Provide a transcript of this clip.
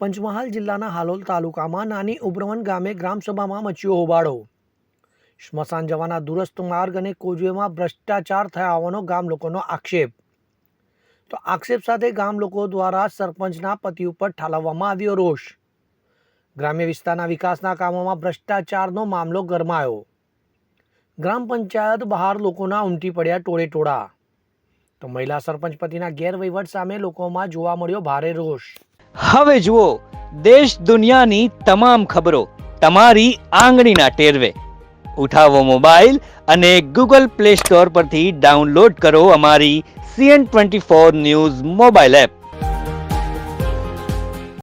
પંચમહાલ જિલ્લાના હાલોલ તાલુકામાં નાની ઉબ્રવન ગામે ગ્રામસભામાં મચ્યો હોબાળો। સ્મશાન જવાના દૂરસ્થ માર્ગ અને કોઝવેમાં ભ્રષ્ટાચાર થયા હોવાનો ગામ લોકોનો આક્ષેપ। તો આક્ષેપ સાથે ગામ લોકો દ્વારા સરપંચના પતિ ઉપર ઠાલવવામાં આવ્યો રોષ। ગ્રામ્ય વિસ્તારના વિકાસના કામોમાં ભ્રષ્ટાચારનો મામલો ગરમાયો। ગ્રામ પંચાયત બહાર લોકોના ઉમટી પડ્યા ટોળે ટોળા। તો મહિલા સરપંચ પતિના ગેરવહીવટ સામે લોકોમાં જોવા મળ્યો ભારે રોષ। હવે જુઓ દેશ દુનિયાની તમામ ખબરો તમારી આંગળીના ટેરવે। ઉઠાવો મોબાઈલ અને ગૂગલ પ્લે સ્ટોર પરથી ડાઉનલોડ કરો અમારી CN24 ન્યૂઝ મોબાઈલ એપ।